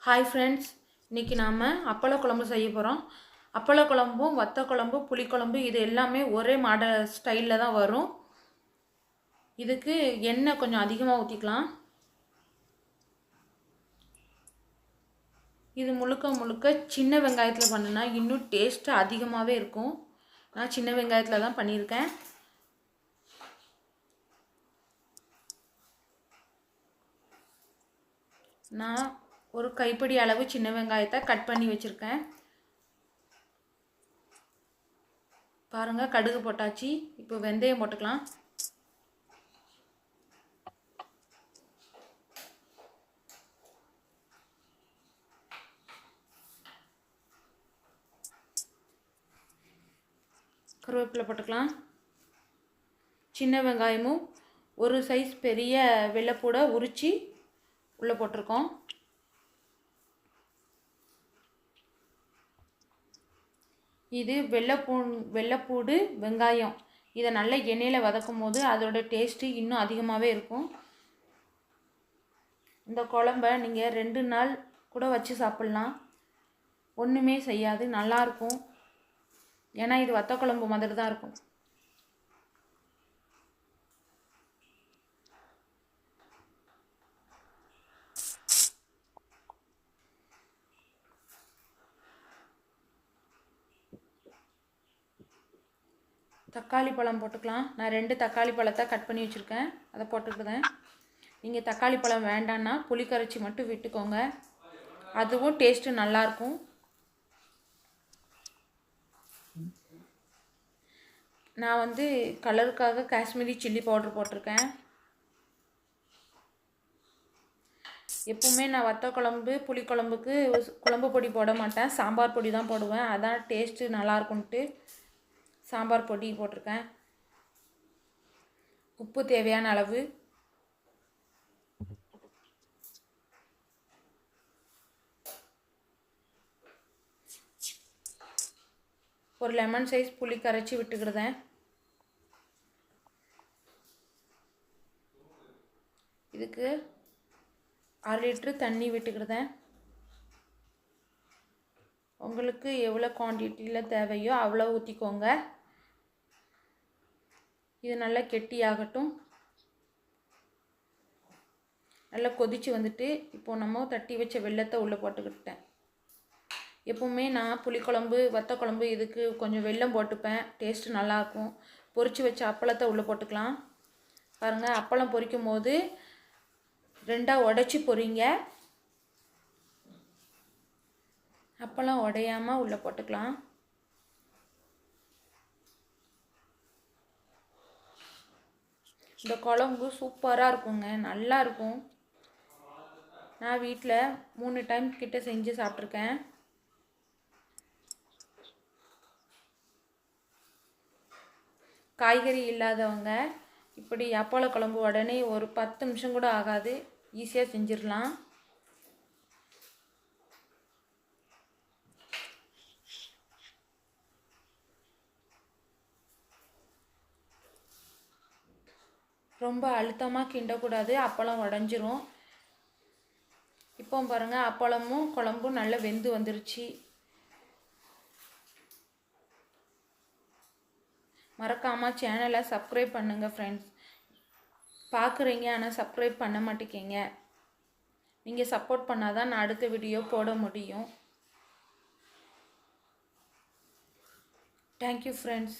Hi friends, இன்றைக்கி நாம் அப்பள குழம்பு செய்ய போகிறோம். அப்பள குழம்பும் வத்த குழம்பு புளிக்குழம்பு இது எல்லாமே ஒரே மாடல் ஸ்டைலில் தான் வரும். இதுக்கு எண்ணெய் கொஞ்சம் அதிகமாக ஊற்றிக்கலாம். இது முழுக்க முழுக்க சின்ன வெங்காயத்தில் பண்ணுனா இன்னும் டேஸ்ட்டு அதிகமாகவே இருக்கும். நான் சின்ன வெங்காயத்தில் தான் பண்ணியிருக்கேன். நான் ஒரு கைப்பிடி அளவு சின்ன வெங்காயத்தை கட் பண்ணி வச்சுருக்கேன். பாருங்கள், கடுகு போட்டாச்சு. இப்போ வெந்தயம் போட்டுக்கலாம். கருவேப்பிலை போட்டுக்கலாம். சின்ன வெங்காயமும் ஒரு சைஸ் பெரிய வெள்ளைப்பூடை உரித்து உள்ளே போட்டிருக்கோம். இது வெள்ளைப்பூடு வெங்காயம். இதை நல்ல எண்ணெயில் வதக்கும் போது அதோட டேஸ்ட்டு இன்னும் அதிகமாகவே இருக்கும். இந்த குழம்ப நீங்கள் 2 நாள் கூட வச்சு சாப்பிட்லாம், ஒன்றுமே செய்யாது, நல்லாயிருக்கும். ஏன்னா இது வத்த குழம்பு மாதிரி தான் இருக்கும். தக்காளி பழம் போட்டுக்கலாம். நான் 2 தக்காளி பழத்தை கட் பண்ணி வச்சுருக்கேன், அதை போட்டுக்கிட்டேன். நீங்கள் தக்காளி பழம் வேண்டான்னா புளி கரைச்சி மட்டும் விட்டுக்கோங்க, அதுவும் டேஸ்ட்டு நல்லாயிருக்கும். நான் வந்து கலருக்காக காஷ்மீரி சில்லி பவுடர் போட்டிருக்கேன். எப்பவுமே நான் வத்த குழம்பு புளிக்குழம்புக்கு குழம்பு பொடி போட மாட்டேன், சாம்பார் பொடி தான் போடுவேன். அதான் டேஸ்ட்டு நல்லாயிருக்குன்ட்டு சாம்பார் பொடி போட்டிருக்கேன். உப்பு தேவையான அளவு. ஒரு லெமன் சைஸ் புளி கரைச்சி விட்டுக்கிடுதேன். இதுக்கு 1/2 லிட்டரு தண்ணி விட்டுக்கிடுதேன். உங்களுக்கு எவ்வளோ குவான்டிட்டியில் தேவையோ அவ்வளோ ஊற்றிக்கோங்க. இது நல்லா கெட்டியாகட்டும். நல்லா கொதித்து வந்துட்டு இப்போ நம்ம தட்டி வச்ச வெல்லத்தை உள்ளே போட்டுக்கிட்டேன். எப்பவுமே நான் புளிக்குழம்பு வத்த குழம்பு இதுக்கு கொஞ்சம் வெல்லம் போட்டுப்பேன், டேஸ்ட்டு நல்லாயிருக்கும். பொரித்து வச்ச அப்பளத்தை உள்ளே போட்டுக்கலாம். பாருங்கள், அப்பளம் பொரிக்கும் போது 2ஆக உடச்சி பொரிங்க, அப்பளம் உடையாமல் உள்ளே போட்டுக்கலாம். இந்த குழம்பு சூப்பராக இருக்குங்க, நல்லா இருக்கும். நான் வீட்டில் 3 டைம் கிட்ட செஞ்சு சாப்பிட்ருக்கேன். காய்கறி இல்லாதவங்க இப்படி அப்பள குழம்பு உடனே ஒரு 10 நிமிஷம் கூட ஆகாது, ஈஸியாக செஞ்சிடலாம். ரொம்ப அழுத்தமாக கிண்டக்கூடாது, அப்பளம் உடஞ்சிரும். இப்போ பாருங்கள், அப்பளமும் குழம்பும் நல்லா வெந்து வந்துருச்சு. மறக்காமல் சேனலை சப்ஸ்கிரைப் பண்ணுங்கள் ஃப்ரெண்ட்ஸ். பார்க்குறீங்க ஆனால் சப்ஸ்கிரைப் பண்ண மாட்டேங்கிங்க. நீங்கள் சப்போர்ட் பண்ணால் தான் நான் அடுத்த வீடியோ போட முடியும். Thank you friends.